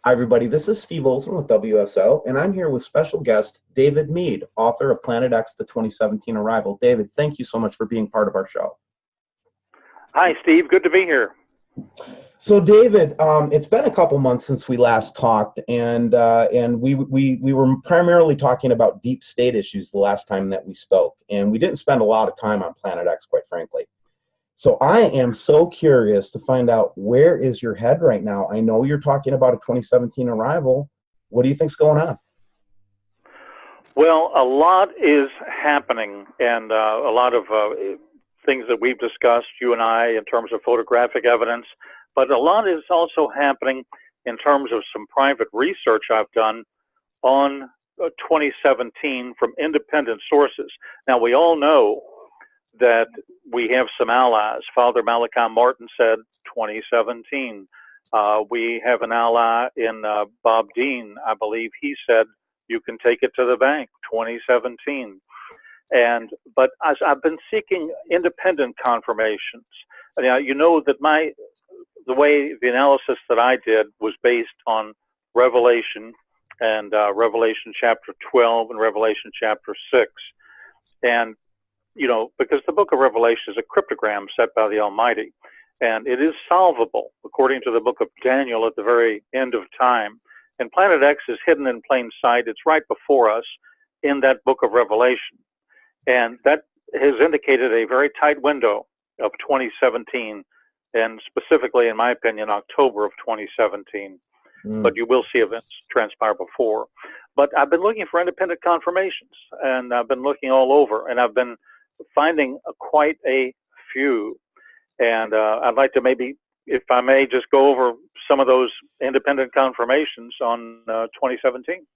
Hi, everybody. This is Steve Olson with WSO, and I'm here with special guest David Meade, author of Planet X, the 2017 Arrival. David, thank you so much for being part of our show. Hi, Steve. Good to be here. So, David, it's been a couple months since we last talked, and we were primarily talking about deep state issues the last time that we spoke, and we didn't spend a lot of time on Planet X, quite frankly. So I am so curious to find out, where is your head right now? I know you're talking about a 2017 arrival. What do you think's going on? Well, a lot is happening, and a lot of things that we've discussed, you and I, in terms of photographic evidence, but a lot is also happening in terms of some private research I've done on 2017 from independent sources. Now, we all know that we have some allies. Father Malachi Martin said 2017. We have an ally in Bob Dean. I believe he said you can take it to the bank, 2017. But as I've been seeking independent confirmations. Now, you know that the analysis that I did was based on Revelation and Revelation chapter 12 and Revelation chapter 6. And you know, because the book of Revelation is a cryptogram set by the Almighty, and it is solvable according to the book of Daniel at the very end of time. And Planet X is hidden in plain sight. It's right before us in that book of Revelation. And that has indicated a very tight window of 2017, and specifically, in my opinion, October of 2017. But you will see events transpire before. But I've been looking for independent confirmations, and I've been looking all over, and I've been finding quite a few, and I'd like to maybe, if I may, just go over some of those independent confirmations on 2017.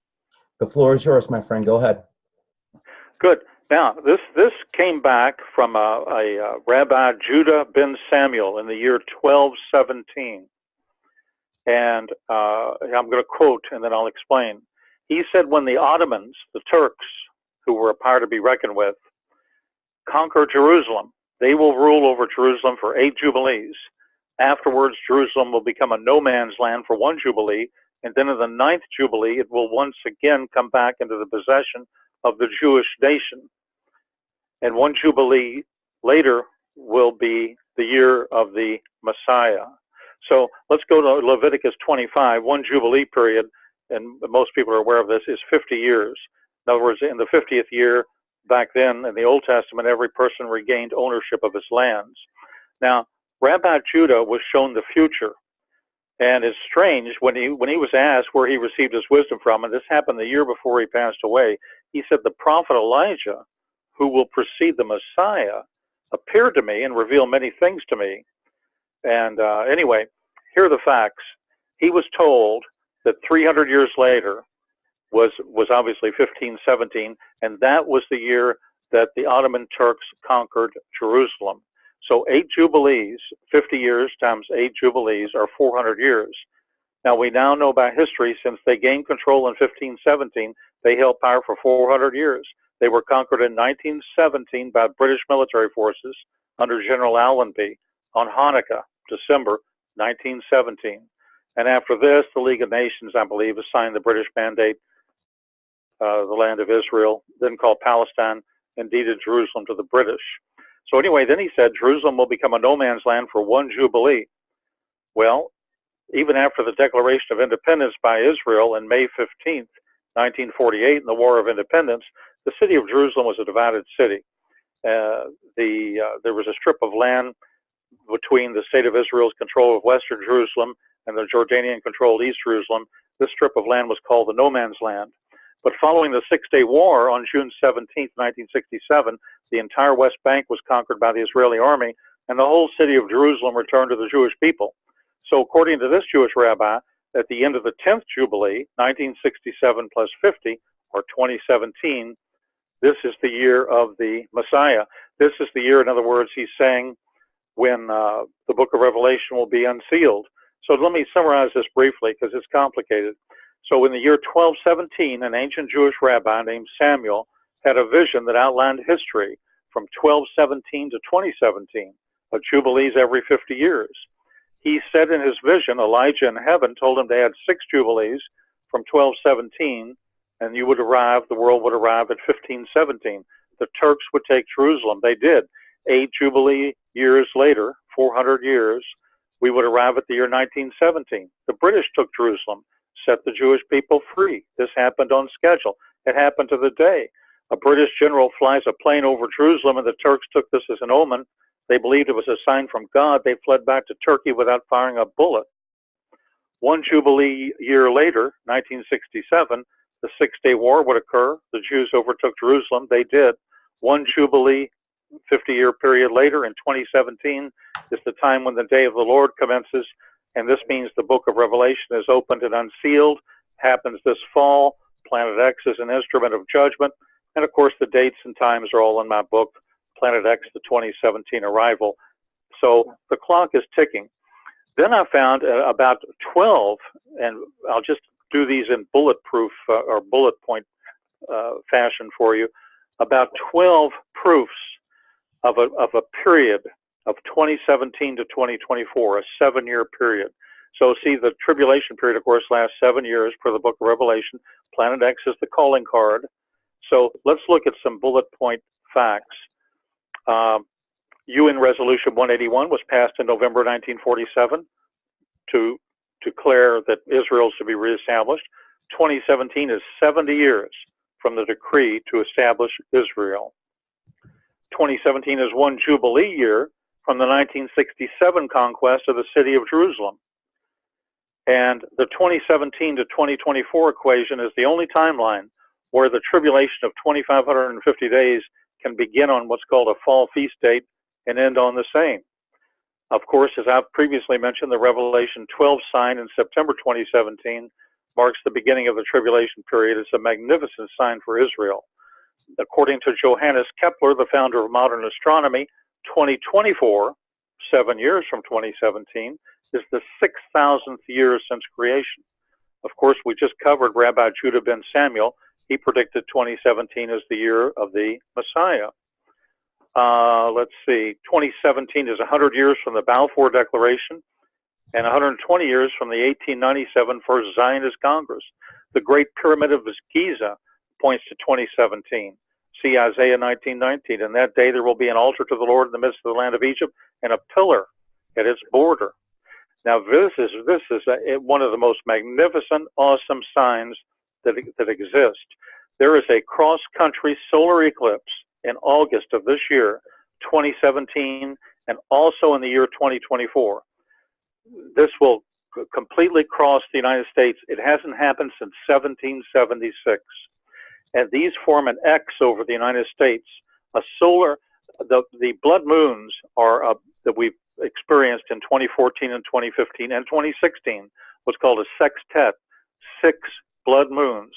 The floor is yours, my friend. Go ahead. Good. Now, this came back from a Rabbi Judah ben Samuel in the year 1217, and I'm going to quote, and then I'll explain. He said, when the Ottomans, the Turks, who were a power to be reckoned with, conquer Jerusalem, they will rule over Jerusalem for 8 jubilees. Afterwards, Jerusalem will become a no man's land for 1 jubilee, and then in the 9th jubilee, it will once again come back into the possession of the Jewish nation. And 1 jubilee later will be the year of the Messiah. So let's go to Leviticus 25. 1 jubilee period, and most people are aware of this, is 50 years. In other words, in the 50th year, back then, in the Old Testament, every person regained ownership of his lands. Now, Rabbi Judah was shown the future. And it's strange, when he was asked where he received his wisdom from, and this happened the year before he passed away, he said, the prophet Elijah, who will precede the Messiah, appeared to me and revealed many things to me. And anyway, here are the facts. He was told that 300 years later, was obviously 1517, and that was the year that the Ottoman Turks conquered Jerusalem. So 8 jubilees, 50 years times 8 jubilees are 400 years. Now, we now know by history, since they gained control in 1517, they held power for 400 years. They were conquered in 1917 by British military forces under General Allenby on Hanukkah, December 1917. And after this, the League of Nations, I believe, assigned the British Mandate the land of Israel, then called Palestine, and deeded Jerusalem to the British. So anyway, then he said Jerusalem will become a no man's land for 1 jubilee. Well, even after the Declaration of Independence by Israel on May 15th, 1948, in the War of Independence, the city of Jerusalem was a divided city. There was a strip of land between the state of Israel's control of Western Jerusalem and the Jordanian-controlled East Jerusalem. This strip of land was called the no man's land. But following the Six-Day War on June 17, 1967, the entire West Bank was conquered by the Israeli army, and the whole city of Jerusalem returned to the Jewish people. So according to this Jewish rabbi, at the end of the 10th Jubilee, 1967 plus 50, or 2017, this is the year of the Messiah. This is the year, in other words, he's saying, when the book of Revelation will be unsealed. So let me summarize this briefly, because it's complicated. So in the year 1217, an ancient Jewish rabbi named Samuel had a vision that outlined history from 1217 to 2017, of jubilees every 50 years. he said in his vision, Elijah in heaven told him they had 6 jubilees from 1217, and you would arrive, the world would arrive at 1517. The Turks would take Jerusalem. They did. 8 jubilee years later, 400 years, we would arrive at the year 1917. The British took Jerusalem, set the Jewish people free. This happened on schedule. It happened to the day. A British general flies a plane over Jerusalem, and the Turks took this as an omen. They believed it was a sign from God. They fled back to Turkey without firing a bullet. 1 jubilee year later, 1967, the Six-Day War would occur. The Jews overtook Jerusalem. They did. 1 jubilee, 50-year period later, in 2017, is the time when the day of the Lord commences, and this means the book of Revelation is opened and unsealed. Happens this fall. Planet X is an instrument of judgment, and of course the dates and times are all in my book, Planet X, the 2017 arrival. So the clock is ticking. Then I found about 12, and I'll just do these in bulletproof or bullet point fashion for you, about 12 proofs of a period of 2017 to 2024, a 7-year period. So see, the tribulation period, of course, lasts 7 years per the book of Revelation. Planet X is the calling card. So let's look at some bullet point facts. UN Resolution 181 was passed in November 1947 to declare that Israel should be reestablished. 2017 is 70 years from the decree to establish Israel. 2017 is 1 Jubilee year from the 1967 conquest of the city of Jerusalem. And the 2017 to 2024 equation is the only timeline where the tribulation of 2,550 days can begin on what's called a fall feast date and end on the same. Of course, as I've previously mentioned, the Revelation 12 sign in September 2017 marks the beginning of the tribulation period. It's a magnificent sign for Israel. According to Johannes Kepler, the founder of modern astronomy, 2024, 7 years from 2017, is the 6,000th year since creation. Of course, we just covered Rabbi Judah ben Samuel. He predicted 2017 as the year of the Messiah. Let's see, 2017 is 100 years from the Balfour Declaration and 120 years from the 1897 First Zionist Congress. The Great Pyramid of Giza points to 2017. See Isaiah 19:19. In that day there will be an altar to the Lord in the midst of the land of Egypt and a pillar at its border. Now this is one of the most magnificent, awesome signs that exist. There is a cross-country solar eclipse in August of this year, 2017, and also in the year 2024. This will completely cross the United States. It hasn't happened since 1776. And these form an X over the United States. A solar, the blood moons are that we've experienced in 2014 and 2015 and 2016, what's called a sextet, 6 blood moons.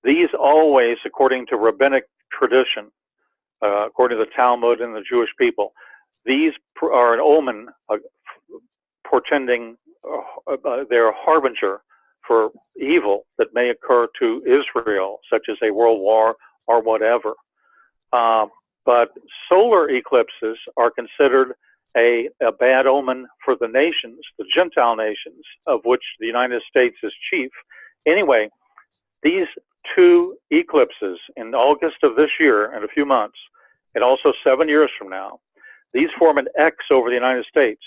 These always, according to rabbinic tradition, according to the Talmud and the Jewish people, these are an omen portending, they're a harbinger for evil that may occur to Israel, such as a world war or whatever. But solar eclipses are considered a bad omen for the nations, the Gentile nations, of which the United States is chief. Anyway, these 2 eclipses in August of this year, in a few months, and also 7 years from now, these form an X over the United States.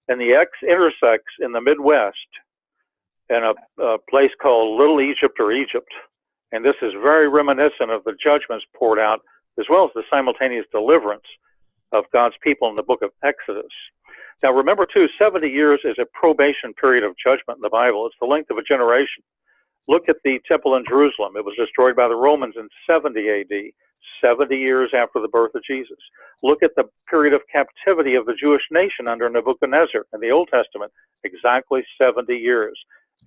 And the X intersects in the Midwest in a place called Little Egypt or Egypt. And this is very reminiscent of the judgments poured out, as well as the simultaneous deliverance of God's people in the book of Exodus. Now remember too, 70 years is a probation period of judgment in the Bible. It's the length of a generation. Look at the temple in Jerusalem. It was destroyed by the Romans in 70 AD, 70 years after the birth of Jesus. Look at the period of captivity of the Jewish nation under Nebuchadnezzar in the Old Testament, exactly 70 years.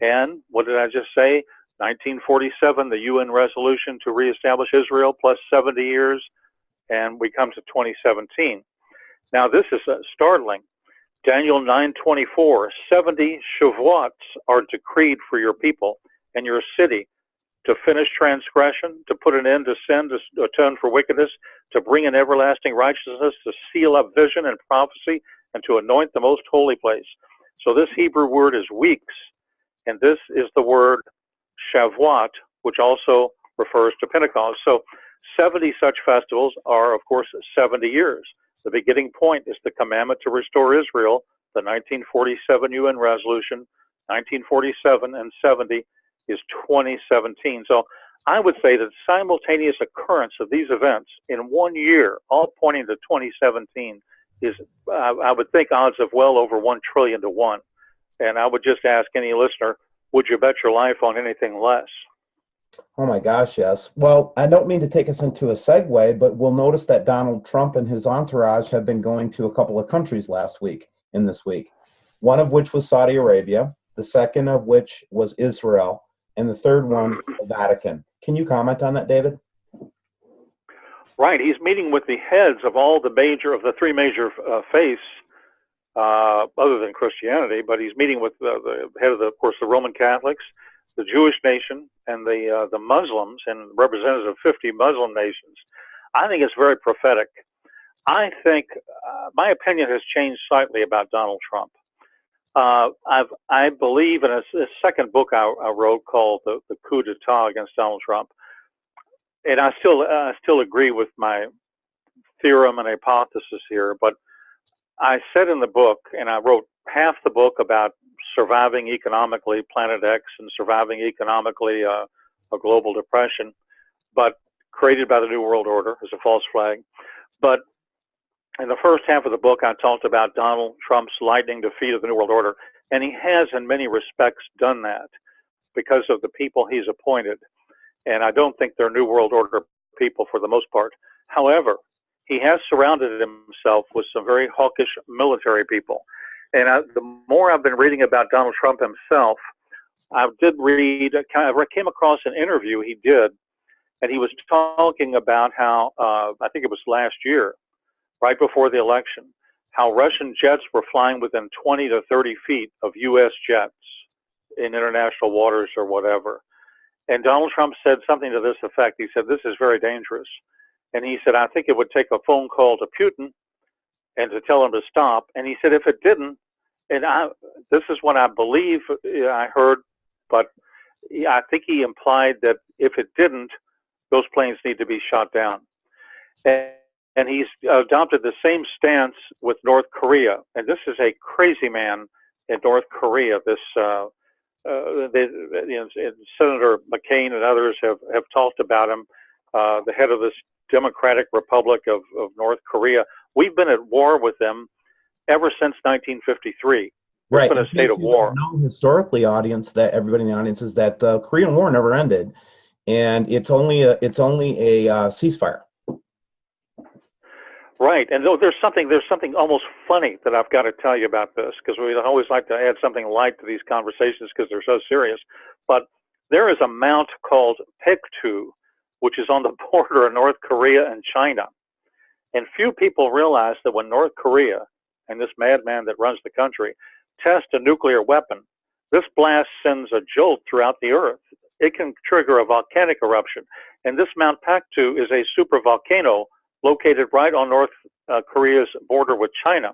And what did I just say? 1947, the UN resolution to reestablish Israel, plus 70 years, and we come to 2017. Now this is startling. Daniel 9:24, 70 Shavuots are decreed for your people and your city to finish transgression, to put an end to sin, to atone for wickedness, to bring in everlasting righteousness, to seal up vision and prophecy, and to anoint the most holy place. So this Hebrew word is weeks, and this is the word Shavuot, which also refers to Pentecost. So 70 such festivals are, of course, 70 years. The beginning point is the commandment to restore Israel, the 1947 UN resolution. 1947 and 70 is 2017. So I would say that simultaneous occurrence of these events in 1 year, all pointing to 2017, is, I would think, odds of well over 1 trillion to 1. And I would just ask any listener, would you bet your life on anything less? Oh my gosh, yes. Well, I don't mean to take us into a segue, but we'll notice that Donald Trump and his entourage have been going to a couple of countries this week. One of which was Saudi Arabia, the second of which was Israel, and the third one, the Vatican. Can you comment on that, David? Right. He's meeting with the heads of the three major faiths, other than Christianity, but he's meeting with the head of, of course, the Roman Catholics, the Jewish nation, and the Muslims, and representatives of 50 Muslim nations. I think it's very prophetic. I think my opinion has changed slightly about Donald Trump. I believe in a second book I wrote called the Coup d'etat against Donald Trump, and I still agree with my theorem and hypothesis here. But I said in the book, and I wrote half the book about surviving economically Planet X and surviving economically a global depression, but created by the New World Order as a false flag. But in the first half of the book, I talked about Donald Trump's lightning defeat of the New World Order, and he has in many respects done that because of the people he's appointed. And I don't think they're New World Order people for the most part. However, he has surrounded himself with some very hawkish military people. And the more I've been reading about Donald Trump himself, I came across an interview he did, and he was talking about how, I think it was last year, right before the election, how Russian jets were flying within 20 to 30 feet of U.S. jets in international waters or whatever. And Donald Trump said something to this effect. He said, "This is very dangerous." And he said, "I think it would take a phone call to Putin and to tell him to stop." And he said, if it didn't, and this is what I believe I heard, but I think he implied that if it didn't, those planes need to be shot down. And he's adopted the same stance with North Korea. And this is a crazy man in North Korea. This Senator McCain and others have talked about him, the head of this Democratic Republic of North Korea. We've been at war with them ever since 1953. It's been a state of war. Know historically, everybody in the audience, is that the Korean War never ended, and it's only a ceasefire. Right, and there's something almost funny that I've got to tell you about this, because we always like to add something light to these conversations because they're so serious. But there is a mount called Paektu, which is on the border of North Korea and China. And few people realize that when North Korea and this madman that runs the country test a nuclear weapon, this blast sends a jolt throughout the earth. It can trigger a volcanic eruption. And this Mount Paektu is a supervolcano located right on North Korea's border with China.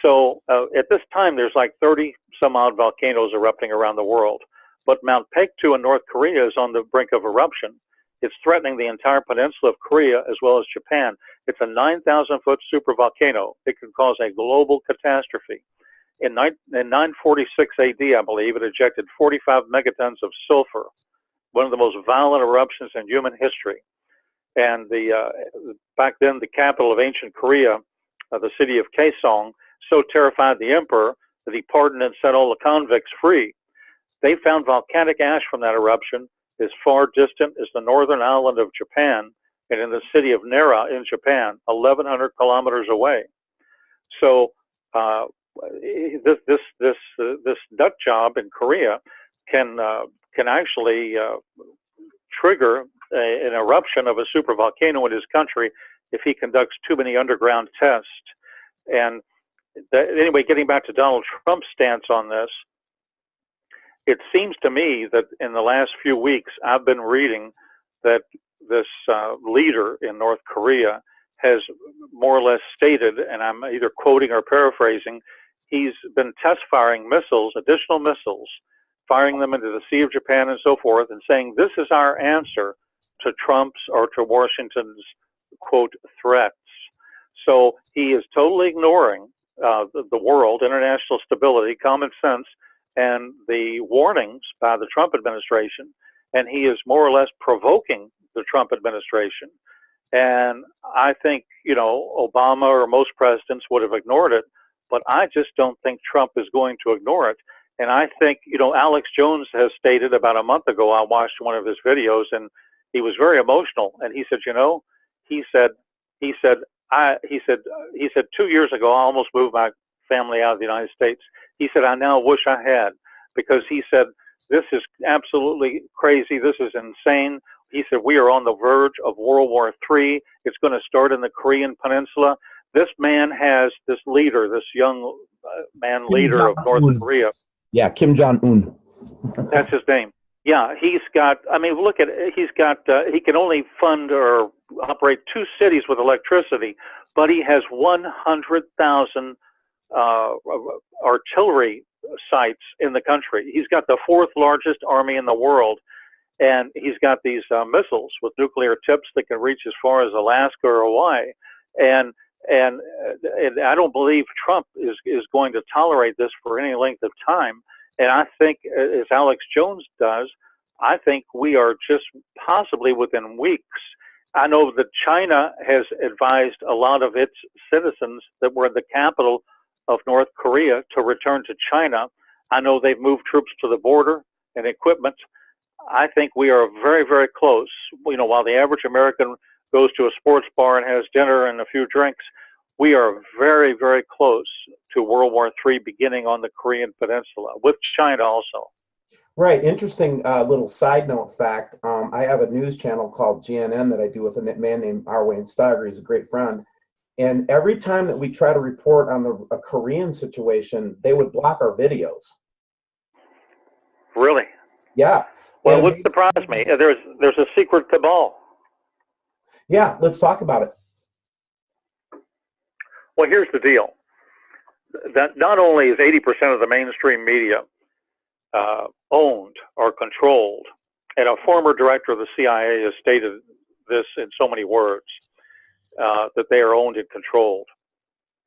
So at this time, there's like 30 some odd volcanoes erupting around the world. But Mount Paektu in North Korea is on the brink of eruption. It's threatening the entire peninsula of Korea as well as Japan. It's a 9,000-foot supervolcano. It can cause a global catastrophe. In 946 AD, I believe, it ejected 45 megatons of sulfur, one of the most violent eruptions in human history. And back then, the capital of ancient Korea, the city of Kaesong, so terrified the emperor that he pardoned and set all the convicts free. They found volcanic ash from that eruption as far distant as the northern island of Japan and in the city of Nara in Japan, 1,100 kilometers away. So this nut job in Korea can actually trigger an eruption of a supervolcano in his country if he conducts too many underground tests. And anyway, getting back to Donald Trump's stance on this, it seems to me that in the last few weeks, I've been reading that this leader in North Korea has more or less stated, and I'm either quoting or paraphrasing, he's been test firing missiles, additional missiles, firing them into the Sea of Japan and so forth, and saying this is our answer to Trump's or to Washington's, quote, threats. So he is totally ignoring the world, international stability, common sense, and the warnings by the Trump administration. And he is more or less provoking the Trump administration. And I think, you know, Obama or most presidents would have ignored it, but I just don't think Trump is going to ignore it. And I think, you know, Alex Jones has stated about a month ago, I watched one of his videos and he was very emotional. And he said, you know, he said 2 years ago, I almost moved my family out of the United States. He said, I now wish I had, because he said, this is absolutely crazy. This is insane. He said, we are on the verge of World War III. It's going to start in the Korean Peninsula. This man has this leader, this young man leader of North Korea. Yeah, Kim Jong-un. That's his name. Yeah, he's got, I mean, look at it. He's got, he can only fund or operate 2 cities with electricity, but he has 100,000 artillery sites in the country. He's got the 4th largest army in the world, and he's got these missiles with nuclear tips that can reach as far as Alaska or Hawaii. And I don't believe Trump is going to tolerate this for any length of time. And I think, as Alex Jones does, I think we are just possibly within weeks. I know that China has advised a lot of its citizens that were in the capital of North Korea to return to China. I know they've moved troops to the border and equipment. I think we are very, very close. You know, while the average American goes to a sports bar and has dinner and a few drinks, we are very, very close to World War III beginning on the Korean Peninsula, with China also. Right. Interesting little side note fact. I have a news channel called GNN that I do with a man named Arwayne Steiger. He's a great friend. And every time that we try to report on a Korean situation, they would block our videos. Really? Yeah. Well, what surprised me, there's a secret cabal. Yeah, let's talk about it. Well, here's the deal. That not only is 80% of the mainstream media owned or controlled, and a former director of the CIA has stated this in so many words, that they are owned and controlled.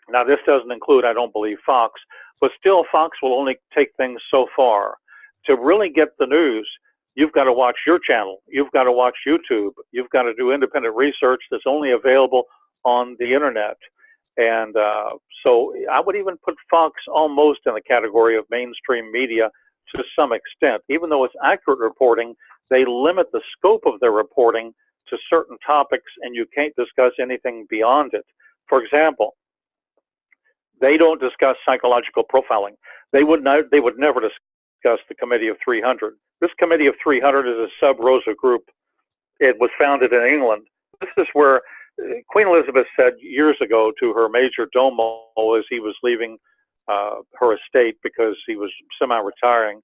Now, this doesn't include, I don't believe, Fox, but still Fox will only take things so far. To really get the news, you've got to watch your channel. You've got to watch YouTube. You've got to do independent research that's only available on the internet. And so I would even put Fox almost in the category of mainstream media to some extent. Even though it's accurate reporting, they limit the scope of their reporting to certain topics, and you can't discuss anything beyond it. For example, they don't discuss psychological profiling. They would never discuss the Committee of 300. This Committee of 300 is a sub-Rosa group. It was founded in England. This is where Queen Elizabeth said years ago to her major domo as he was leaving her estate because he was semi-retiring,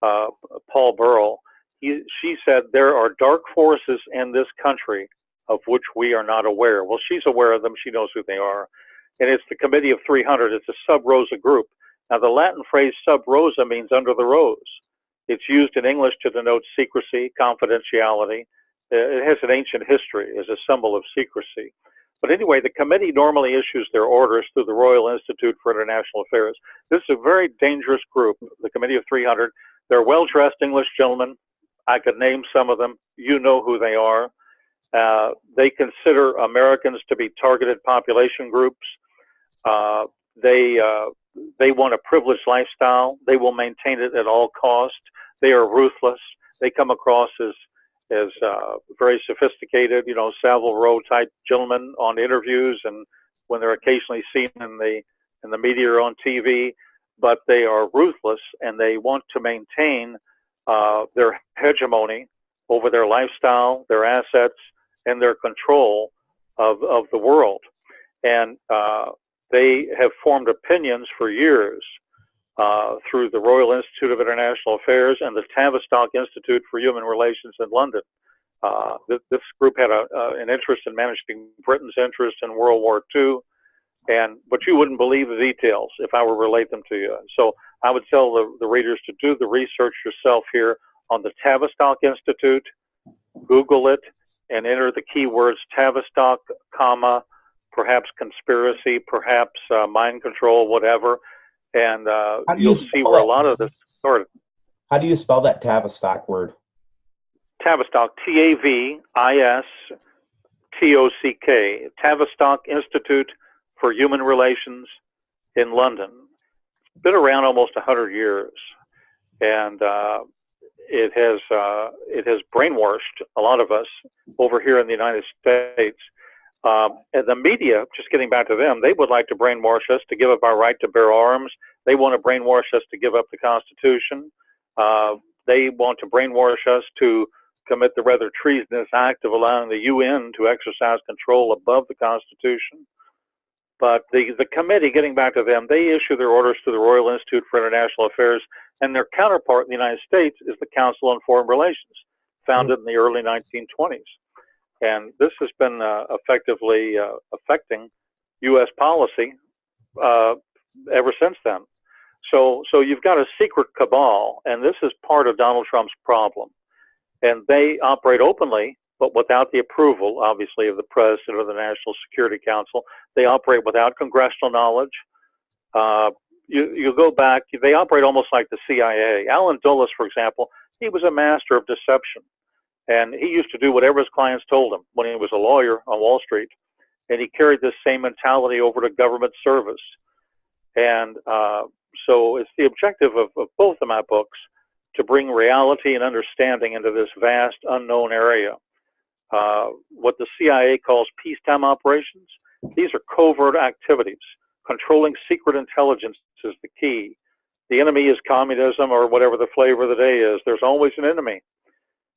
Paul Burrell, she said, there are dark forces in this country of which we are not aware. Well, she's aware of them. She knows who they are. And it's the Committee of 300. It's a sub-Rosa group. Now, the Latin phrase sub-Rosa means under the rose. It's used in English to denote secrecy, confidentiality. It has an ancient history as a symbol of secrecy. But anyway, the committee normally issues their orders through the Royal Institute for International Affairs. This is a very dangerous group, the Committee of 300. They're well-dressed English gentlemen. I could name some of them. You know who they are. They consider Americans to be targeted population groups. They want a privileged lifestyle. They will maintain it at all costs. They are ruthless. They come across as very sophisticated, you know, Savile Row type gentlemen on interviews, and when they're occasionally seen in the media or on TV, but they are ruthless, and they want to maintain their hegemony over their lifestyle, their assets, and their control of the world. And they have formed opinions for years through the Royal Institute of International Affairs and the Tavistock Institute for Human Relations in London. This group had an interest in managing Britain's interest in World War II. But you wouldn't believe the details if I were to relate them to you. So I would tell the readers to do the research yourself here on the Tavistock Institute. Google it and enter the keywords Tavistock, comma, perhaps conspiracy, perhaps mind control, whatever, and you'll see where a lot of this started. How do you spell that Tavistock word? Tavistock, Tavistock, Tavistock Institute for Human Relations in London. It's been around almost 100 years, and it has brainwashed a lot of us over here in the United States. And the media, just getting back to them, they would like to brainwash us to give up our right to bear arms. They want to brainwash us to give up the Constitution. They want to brainwash us to commit the rather treasonous act of allowing the UN to exercise control above the Constitution. But the committee, getting back to them, they issue their orders to the Royal Institute for International Affairs, and their counterpart in the United States is the Council on Foreign Relations, founded in the early 1920s. And this has been effectively affecting U.S. policy ever since then. So you've got a secret cabal, and this is part of Donald Trump's problem. And they operate openly, but without the approval, obviously, of the President or the National Security Council. They operate without congressional knowledge. You go back, they operate almost like the CIA. Alan Dulles, for example, he was a master of deception. And he used to do whatever his clients told him when he was a lawyer on Wall Street. And he carried this same mentality over to government service. And so it's the objective of both of my books to bring reality and understanding into this vast unknown area. What the CIA calls peacetime operations, these are covert activities. Controlling secret intelligence is the key. The enemy is communism or whatever the flavor of the day is. There's always an enemy.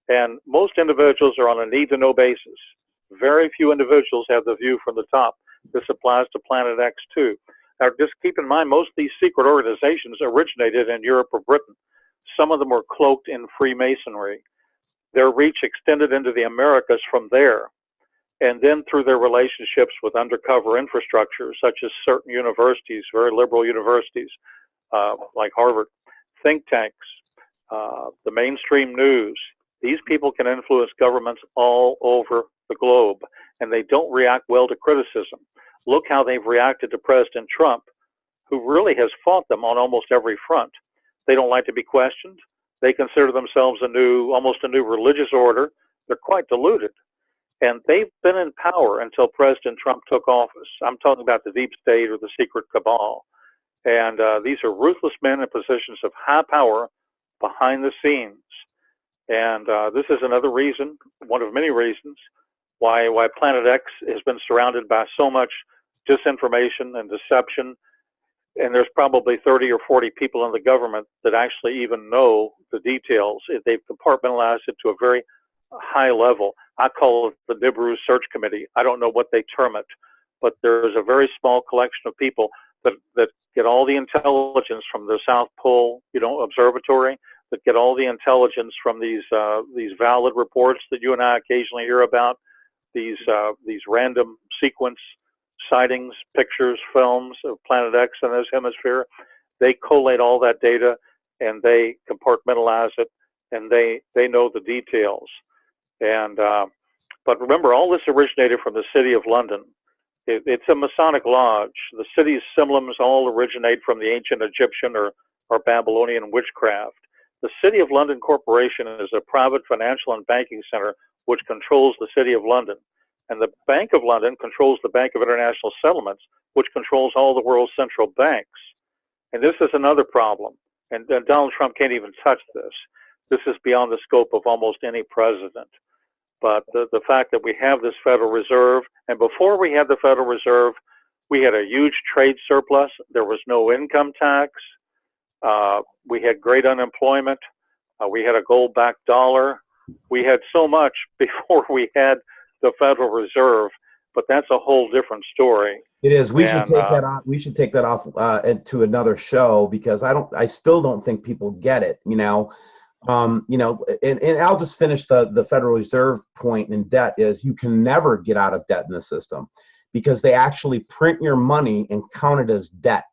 And most individuals are on a need-to-know basis. Very few individuals have the view from the top. This applies to Planet X too. Now, just keep in mind, most of these secret organizations originated in Europe or Britain. Some of them were cloaked in Freemasonry. Their reach extended into the Americas from there. And then through their relationships with undercover infrastructure, such as certain universities, very liberal universities, like Harvard, think tanks, the mainstream news, these people can influence governments all over the globe, and they don't react well to criticism. Look how they've reacted to President Trump, who really has fought them on almost every front. They don't like to be questioned. They consider themselves almost a new religious order. They're quite deluded. And they've been in power until President Trump took office. I'm talking about the deep state or the secret cabal. And these are ruthless men in positions of high power behind the scenes. And this is another reason, one of many reasons, why Planet X has been surrounded by so much disinformation and deception. And there's probably 30 or 40 people in the government that actually even know the details. They've compartmentalized it to a very high level. I call it the Nibiru Search Committee. I don't know what they term it, but there's a very small collection of people that get all the intelligence from the South Pole, Observatory, that get all the intelligence from these valid reports that you and I occasionally hear about, these random sequence sightings, pictures, films of Planet X in this hemisphere. They collate all that data and they compartmentalize it, and they know the details. And but remember, all this originated from the city of London. It's a Masonic lodge. The city's emblems all originate from the ancient Egyptian or Babylonian witchcraft. The City of London Corporation is a private financial and banking center which controls the City of London. And the Bank of London controls the Bank of International Settlements, which controls all the world's central banks. And this is another problem. And Donald Trump can't even touch this. This is beyond the scope of almost any president. But the fact that we have this Federal Reserve, and before we had the Federal Reserve, we had a huge trade surplus. There was no income tax. We had great unemployment. We had a gold-backed dollar. We had so much before we had the Federal Reserve, but that's a whole different story. It is. We should take that off. We should take that off to another show, because I still don't think people get it. And I'll just finish the Federal Reserve point in debt is you can never get out of debt in the system. because they actually print your money and count it as debt.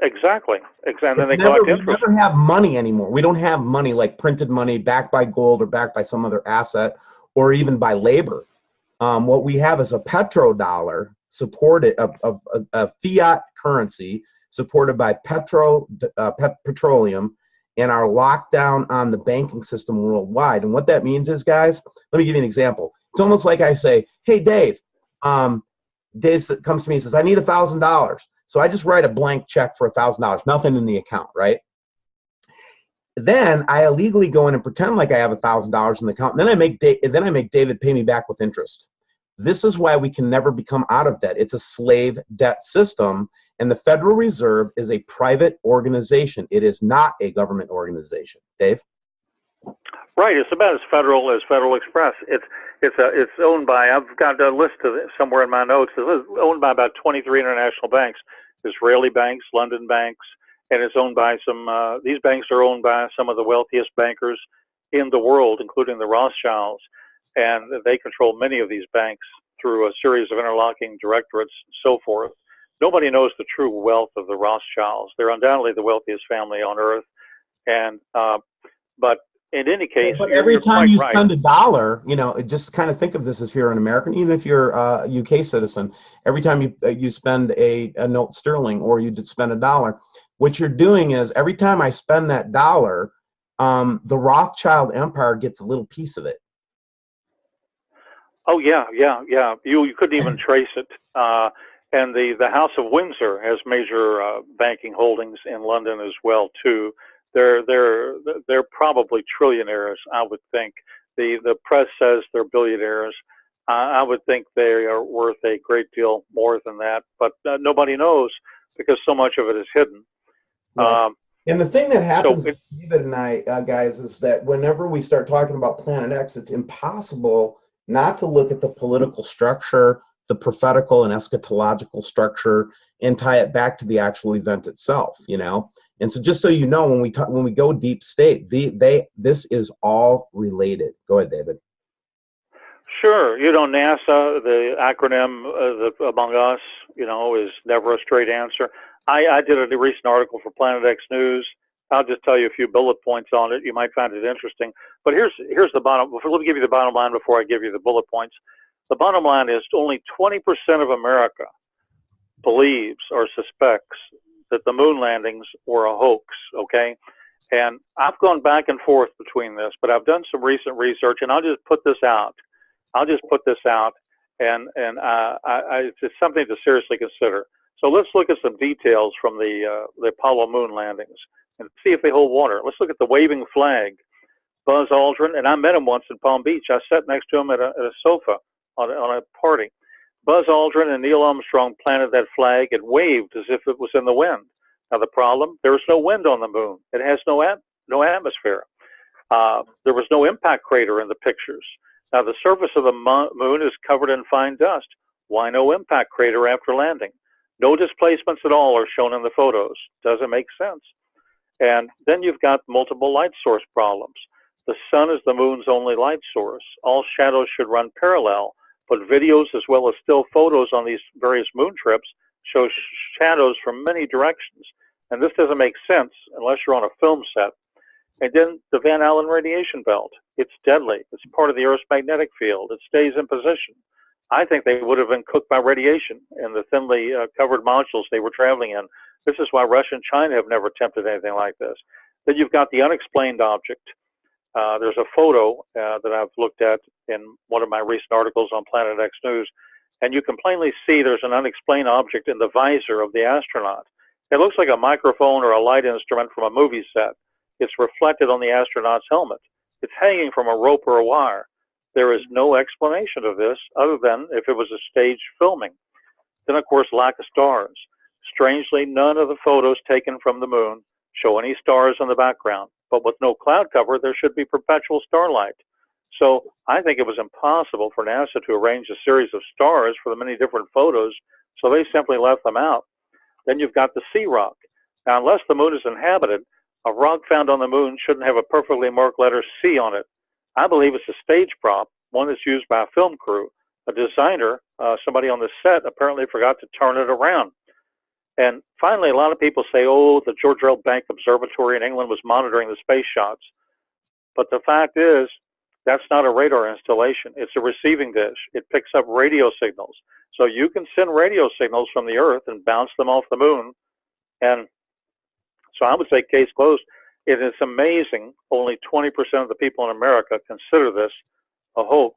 Exactly. And then they collect interest. We never have money anymore. We don't have money like printed money backed by gold or backed by some other asset or even by labor. What we have is a petrodollar supported, a fiat currency supported by petroleum, and our lockdown on the banking system worldwide. And what that means is, guys, let me give you an example. It's almost like I say, hey, Dave. Dave comes to me and says, I need $1,000. So I just write a blank check for $1,000, nothing in the account, right? Then I illegally go in and pretend like I have $1,000 in the account. And then I make David pay me back with interest. This is why we can never become out of debt. It's a slave debt system, and the Federal Reserve is a private organization. It is not a government organization. Dave? Right. It's about as federal as Federal Express. It's owned by, I've got a list of it somewhere in my notes. It's owned by about 23 international banks, Israeli banks, London banks, and it's owned by these banks are owned by some of the wealthiest bankers in the world, including the Rothschilds, and they control many of these banks through a series of interlocking directorates and so forth. Nobody knows the true wealth of the Rothschilds. They're undoubtedly the wealthiest family on earth, and but in any case, but every time you spend right. $1, just kind of think of this as if you're an American, even if you're a UK citizen. Every time you spend a note sterling or you spend $1, what you're doing is every time I spend that dollar, the Rothschild empire gets a little piece of it. Oh yeah. You couldn't even trace it. And the House of Windsor has major banking holdings in London as well too. They're probably trillionaires, I would think. The press says they're billionaires. I would think they are worth a great deal more than that, but nobody knows because so much of it is hidden. Right. And the thing that happens with David and I, guys, is that whenever we start talking about Planet X, it's impossible not to look at the political structure, the prophetical and eschatological structure, and tie it back to the actual event itself, And so just so you know, when we go deep state, this is all related. Go ahead, David. Sure. NASA, the acronym among us, is never a straight answer. I did a recent article for Planet X News. I'll just tell you a few bullet points on it. You might find it interesting. But here's the bottom. Let me give you the bottom line before I give you the bullet points. The bottom line is only 20% of America believes or suspects that the moon landings were a hoax, okay? And I've gone back and forth between this, but I've done some recent research, and I'll just put this out. And it's something to seriously consider. So let's look at some details from the Apollo moon landings and see if they hold water. Let's look at the waving flag. Buzz Aldrin, and I met him once in Palm Beach. I sat next to him at a sofa on a party. Buzz Aldrin and Neil Armstrong planted that flag and waved as if it was in the wind. Now the problem, there was no wind on the moon. It has no atmosphere. There was no impact crater in the pictures. Now the surface of the moon is covered in fine dust. Why no impact crater after landing? No displacements at all are shown in the photos. Doesn't make sense. And then you've got multiple light source problems. The sun is the moon's only light source. All shadows should run parallel, but videos as well as still photos on these various moon trips show shadows from many directions. And this doesn't make sense unless you're on a film set. And then the Van Allen radiation belt. It's deadly. It's part of the Earth's magnetic field. It stays in position. I think they would have been cooked by radiation in the thinly covered modules they were traveling in. This is why Russia and China have never attempted anything like this. Then you've got the unexplained object. There's a photo that I've looked at in one of my recent articles on Planet X News, and you can plainly see there's an unexplained object in the visor of the astronaut. It looks like a microphone or a light instrument from a movie set. It's reflected on the astronaut's helmet. It's hanging from a rope or a wire. There is no explanation of this other than if it was a staged filming. Then, of course, lack of stars. Strangely, none of the photos taken from the moon show any stars in the background. But with no cloud cover, there should be perpetual starlight. So I think it was impossible for NASA to arrange a series of stars for the many different photos, so they simply left them out. Then you've got the sea rock. Now, unless the moon is inhabited, a rock found on the moon shouldn't have a perfectly marked letter C on it. I believe it's a stage prop, one that's used by a film crew. a designer, somebody on the set, apparently forgot to turn it around. And finally, a lot of people say, oh, the George L. Bank Observatory in England was monitoring the space shots. But the fact is, that's not a radar installation. It's a receiving dish. It picks up radio signals. So you can send radio signals from the Earth and bounce them off the moon. And so I would say case closed. It is amazing. Only 20% of the people in America consider this a hoax.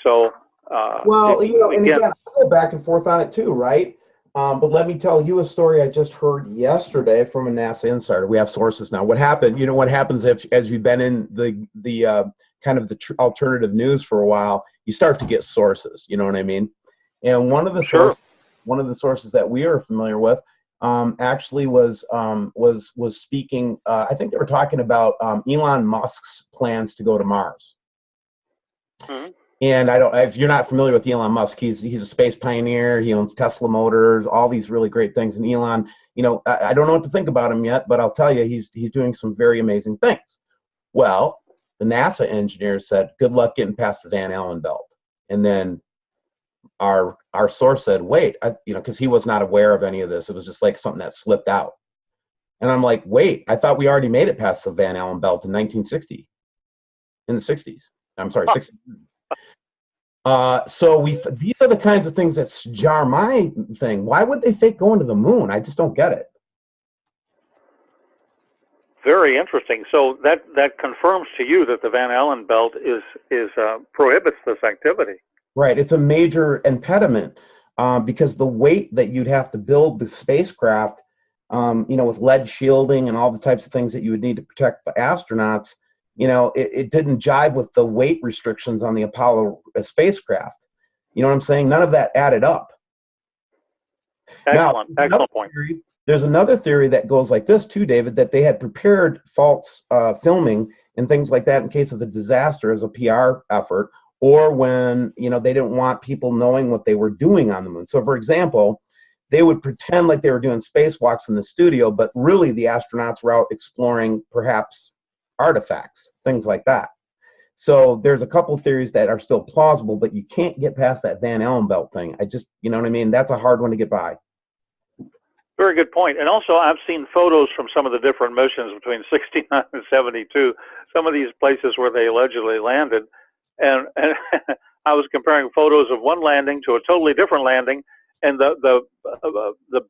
So, well, and again, I go back and forth on it too, right? But let me tell you a story I just heard yesterday from a NASA insider. We have sources now. What happened? You know what happens as you've been in the kind of the alternative news for a while? You start to get sources. You know what I mean? And one of the sources that we are familiar with actually was speaking. I think they were talking about Elon Musk's plans to go to Mars. Mm-hmm. And if you're not familiar with Elon Musk, he's a space pioneer. He owns Tesla Motors, all these really great things. And Elon, I don't know what to think about him yet, but I'll tell you, he's doing some very amazing things. Well, the NASA engineers said, good luck getting past the Van Allen belt. And then our source said, wait, because he was not aware of any of this. It was just like something that slipped out. And I'm like, wait, I thought we already made it past the Van Allen belt in 1960, in the 60s. I'm sorry, 60s. So these are the kinds of things that jar my thing. Why would they fake going to the moon? I just don't get it. Very interesting. So that confirms to you that the Van Allen belt prohibits this activity. Right. It's a major impediment because the weight that you'd have to build the spacecraft, with lead shielding and all the types of things that you would need to protect the astronauts. It didn't jive with the weight restrictions on the Apollo spacecraft. You know what I'm saying? None of that added up. Excellent point. There's another theory that goes like this too, David, that they had prepared false filming and things like that in case of the disaster as a PR effort, or when, they didn't want people knowing what they were doing on the moon. So, for example, they would pretend like they were doing spacewalks in the studio, but really the astronauts were out exploring perhaps artifacts, things like that. So there's a couple theories that are still plausible, but you can't get past that Van Allen belt thing. You know what I mean? That's a hard one to get by. Very good point. And also, I've seen photos from some of the different missions between 69 and 72, some of these places where they allegedly landed. And I was comparing photos of one landing to a totally different landing, and the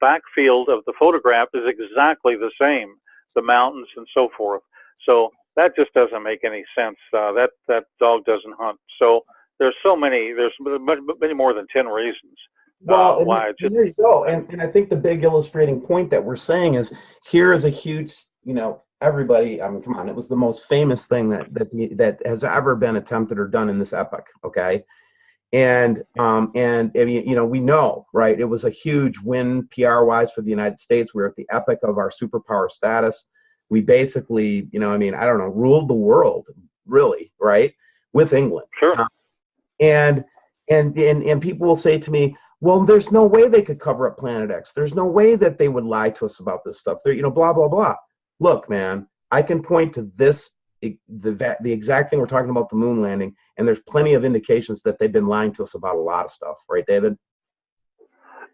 backfield of the photograph is exactly the same, the mountains and so forth. So that just doesn't make any sense. That dog doesn't hunt. So there's many more than 10 reasons why. There you go. And I think the big illustrating point that we're saying is here is a huge, everybody, I mean, come on, it was the most famous thing that has ever been attempted or done in this epoch. Okay. And we know, right? It was a huge win PR-wise for the United States. We're at the epic of our superpower status. We basically, ruled the world, really, right, with England. Sure. And people will say to me, well, there's no way they could cover up Planet X. There's no way that they would lie to us about this stuff. They're, blah, blah, blah. Look, man, I can point to this, the exact thing we're talking about, the moon landing, and there's plenty of indications that they've been lying to us about a lot of stuff. Right, David?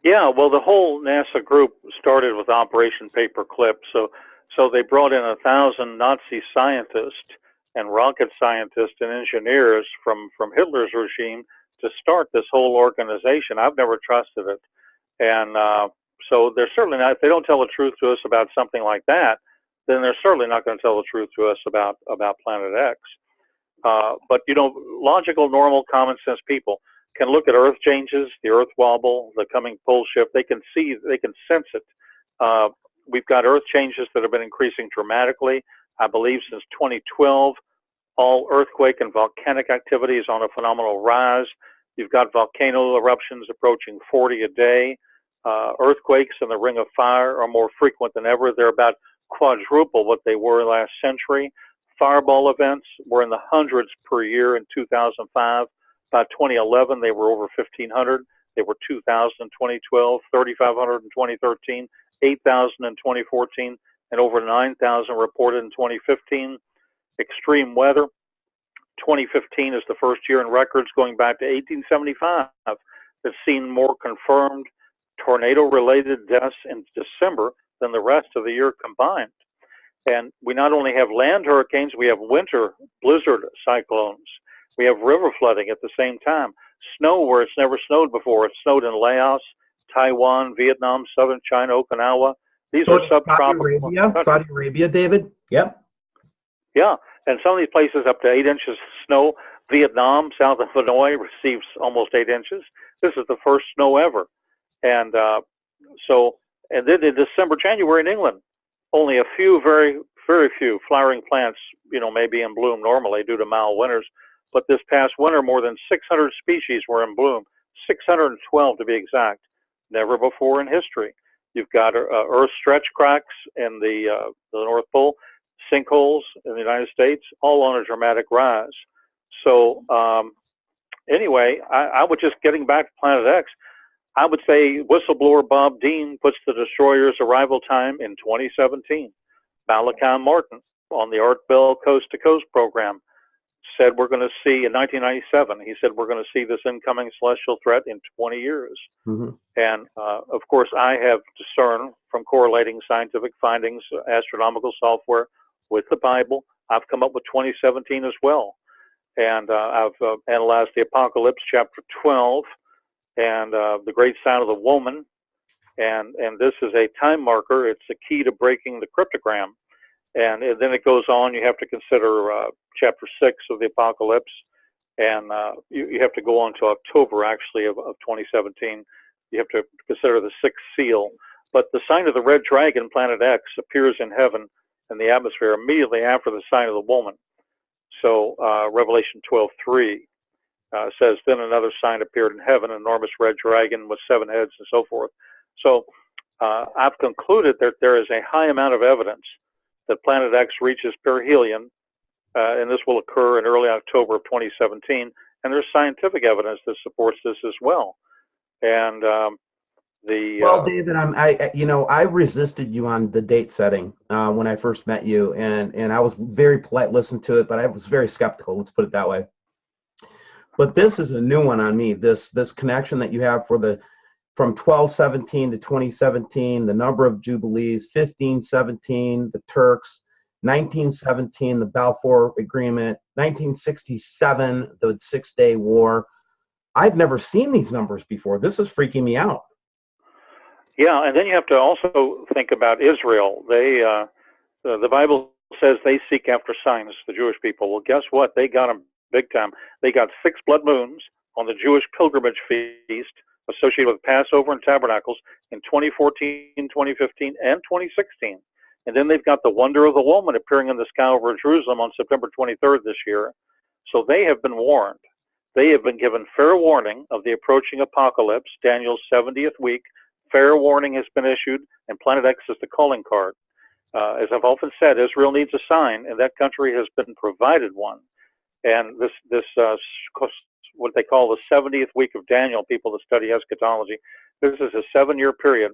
Yeah, well, the whole NASA group started with Operation Paperclip. So they brought in 1,000 Nazi scientists and rocket scientists and engineers from Hitler's regime to start this whole organization. I've never trusted it. And so they're certainly not, if they don't tell the truth to us about something like that, then they're certainly not going to tell the truth to us about Planet X. But, logical, normal, common sense people can look at Earth changes, the Earth wobble, the coming pole shift. They can sense it. We've got Earth changes that have been increasing dramatically. I believe since 2012, all earthquake and volcanic activity is on a phenomenal rise. You've got volcano eruptions approaching 40 a day. Earthquakes in the Ring of Fire are more frequent than ever. They're about quadruple what they were last century. Fireball events were in the hundreds per year in 2005. By 2011, they were over 1,500. They were 2,000 in 2012, 3,500 in 2013, 8,000 in 2014, and over 9,000 reported in 2015. Extreme weather, 2015 is the first year in records going back to 1875 that's seen more confirmed tornado-related deaths in December than the rest of the year combined. And we not only have land hurricanes, we have winter blizzard cyclones. We have river flooding at the same time. Snow where it's never snowed before. It snowed in Laos, Taiwan, Vietnam, southern China, Okinawa. These are subtropical. Saudi Arabia, David? Yep. Yeah, and some of these places up to 8 inches of snow. Vietnam, south of Hanoi, receives almost 8 inches. This is the first snow ever. And and then in December, January in England, only a few, very few flowering plants, may be in bloom normally due to mild winters. But this past winter, more than 600 species were in bloom, 612 to be exact, never before in history. You've got Earth stretch cracks in the North Pole, sinkholes in the United States, all on a dramatic rise. So anyway, I would just, getting back to Planet X, I would say whistleblower Bob Dean puts the destroyer's arrival time in 2017. Malachi Martin on the Art Bell Coast to Coast program said we're going to see, in 1997, he said we're going to see this incoming celestial threat in 20 years. Mm-hmm. And of course, I have discerned from correlating scientific findings, astronomical software with the Bible. I've come up with 2017 as well. And I've analyzed the Apocalypse, chapter 12, and the great sign of the woman. And this is a time marker. It's a key to breaking the cryptogram. And then it goes on. You have to consider chapter 6 of the Apocalypse, and you have to go on to October, actually, of 2017. You have to consider the sixth seal. But the sign of the red dragon, Planet X, appears in heaven in the atmosphere immediately after the sign of the woman. So Revelation 12:3 says, then another sign appeared in heaven, an enormous red dragon with 7 heads and so forth. So I've concluded that there is a high amount of evidence that Planet X reaches perihelion, and this will occur in early October of 2017. And there's scientific evidence that supports this as well. And well, David, I resisted you on the date setting when I first met you, and I was very polite, listened to it, but I was very skeptical. Let's put it that way. But this is a new one on me. This connection that you have from 1217 to 2017, the number of jubilees, 1517, the Turks, 1917, the Balfour Agreement, 1967, the 6-Day War. I've never seen these numbers before. This is freaking me out. Yeah, and then you have to also think about Israel. The Bible says they seek after signs, the Jewish people. Well, guess what? They got them big time. They got 6 blood moons on the Jewish pilgrimage feast associated with Passover and Tabernacles in 2014, 2015, and 2016. And then they've got the wonder of the woman appearing in the sky over Jerusalem on September 23rd this year. So they have been warned. They have been given fair warning of the approaching apocalypse, Daniel's 70th week. Fair warning has been issued, and Planet X is the calling card. As I've often said, Israel needs a sign, and that country has been provided one. And this what they call the 70th week of Daniel, people that study eschatology, this is a 7-year period,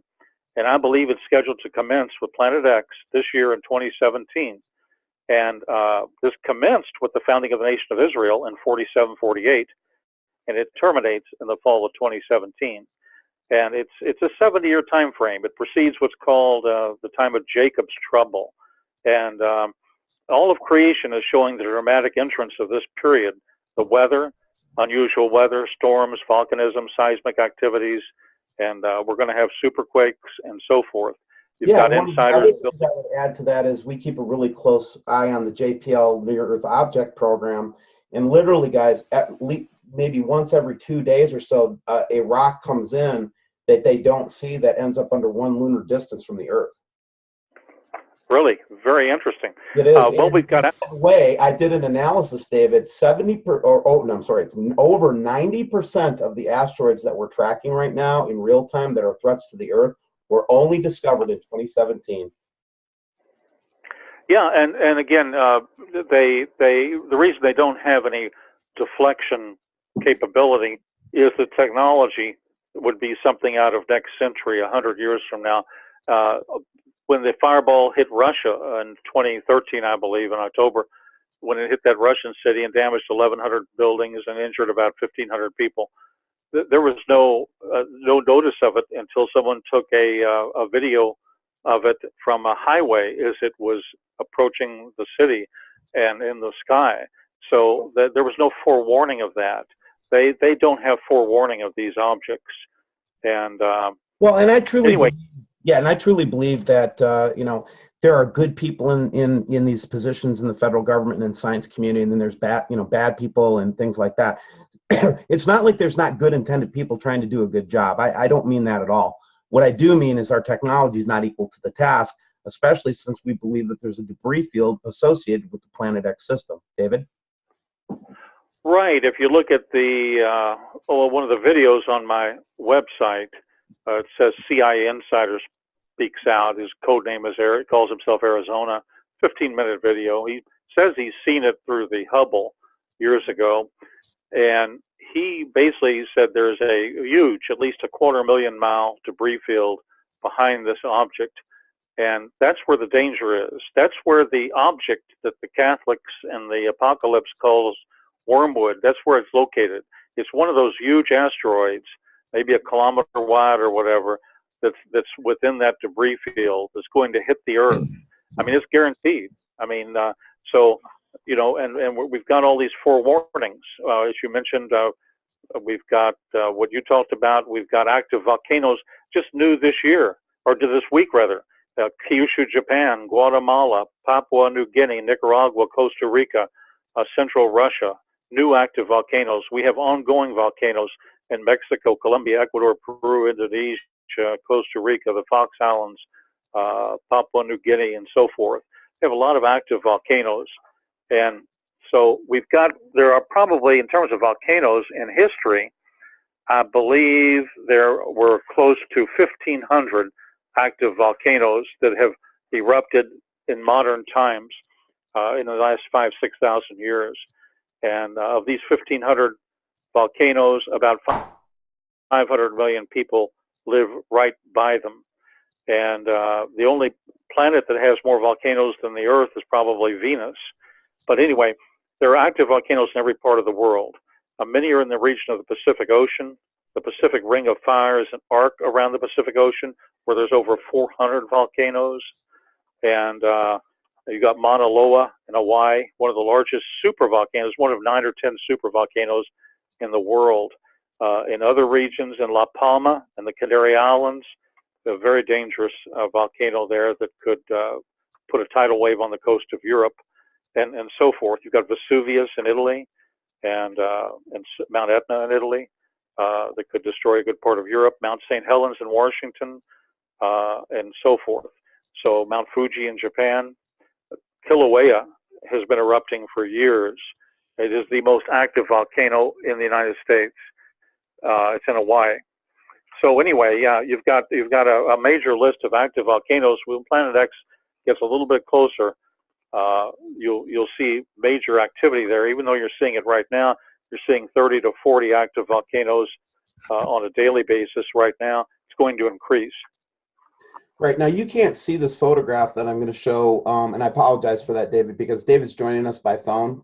and I believe it's scheduled to commence with Planet X this year in 2017. And this commenced with the founding of the nation of Israel in 47-48, and it terminates in the fall of 2017. And it's a 70-year time frame. It precedes what's called the time of Jacob's trouble. And all of creation is showing the dramatic entrance of this period. The weather, unusual weather, storms, volcanism, seismic activities, and we're going to have superquakes and so forth. You've got insiders. What I would add to that is we keep a really close eye on the JPL Near Earth Object Program, and literally, guys, at least maybe once every 2 days or so, a rock comes in that they don't see that ends up under 1 lunar distance from the Earth. Really, very interesting. It is. Well, we've got. By the way, I did an analysis, David. It's over 90% of the asteroids that we're tracking right now in real time that are threats to the Earth were only discovered in 2017. Yeah, and again, the reason they don't have any deflection capability is the technology would be something out of next century, 100 years from now. When the fireball hit Russia in 2013, I believe, in October, when it hit that Russian city and damaged 1,100 buildings and injured about 1,500 people. There was no notice of it until someone took a video of it from a highway as it was approaching the city and in the sky. So there was no forewarning of that. They don't have forewarning of these objects. And well, and I truly anyway, yeah, and I truly believe that you know, there are good people in these positions in the federal government and in science community, and then there's bad people and things like that. It's not like there's not good intended people trying to do a good job. I don't mean that at all. What I do mean is our technology is not equal to the task, especially since we believe that there's a debris field associated with the Planet X system. David? Right. If you look at the one of the videos on my website, it says CIA Insider Speaks Out. His code name is Eric. Calls himself Arizona. 15-minute video. He says he's seen it through the Hubble years ago, and he basically said there's a huge, at least a 250,000-mile debris field behind this object, and that's where the danger is. That's where the object that the Catholics and the apocalypse calls Wormwood, that's where it's located. It's one of those huge asteroids, maybe a kilometer wide or whatever, that's within that debris field that's going to hit the Earth. I mean, it's guaranteed. I mean, so, you know, and we've got all these forewarnings. As you mentioned, we've got what you talked about. We've got active volcanoes just new this year, or this week rather. Kyushu, Japan, Guatemala, Papua New Guinea, Nicaragua, Costa Rica, Central Russia, new active volcanoes. We have ongoing volcanoes in Mexico, Colombia, Ecuador, Peru, Indonesia, Costa Rica, the Fox Islands, Papua New Guinea, and so forth. We have a lot of active volcanoes. And so there are probably, in terms of volcanoes in history, I believe there were close to 1,500 active volcanoes that have erupted in modern times in the last 5,000 to 6,000 years. And of these 1,500 volcanoes, about 500 million people live right by them. And the only planet that has more volcanoes than the Earth is probably Venus. But anyway, there are active volcanoes in every part of the world. Many are in the region of the Pacific Ocean. The Pacific Ring of Fire is an arc around the Pacific Ocean where there's over 400 volcanoes. And you got Mauna Loa in Hawaii, one of the largest supervolcanoes, one of 9 or 10 supervolcanoes in the world. In other regions, in La Palma and the Canary Islands, a very dangerous volcano there that could put a tidal wave on the coast of Europe, and so forth. You've got Vesuvius in Italy, and Mount Etna in Italy that could destroy a good part of Europe. Mount St. Helens in Washington, and so forth. So Mount Fuji in Japan. Kilauea has been erupting for years. It is the most active volcano in the United States. It's in Hawaii. So anyway, yeah, you've got a major list of active volcanoes. When Planet X gets a little bit closer, you'll see major activity there. Even though you're seeing it right now, you're seeing 30 to 40 active volcanoes on a daily basis right now. It's going to increase. Right, now you can't see this photograph that I'm going to show, and I apologize for that, David, because David's joining us by phone.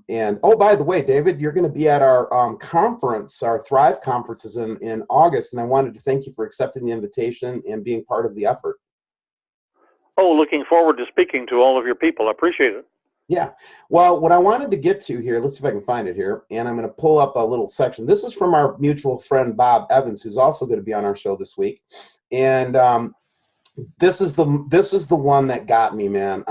And oh, by the way, David, you're going to be at our conference, our Thrive conferences in August, and I wanted to thank you for accepting the invitation and being part of the effort. Oh, looking forward to speaking to all of your people. I appreciate it. Yeah, well, what I wanted to get to here, let's see if I can find it here, and I'm going to pull up a little section. This is from our mutual friend, Bob Evans, who's also going to be on our show this week. And this is the one that got me, man.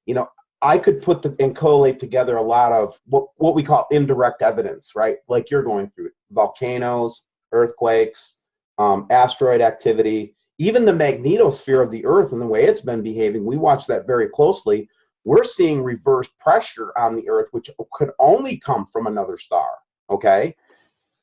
You know, I could put and collate together a lot of what we call indirect evidence, right? Like you're going through volcanoes, earthquakes, asteroid activity, even the magnetosphere of the Earth and the way it's been behaving. We watch that very closely. We're seeing reverse pressure on the Earth, which could only come from another star. Okay.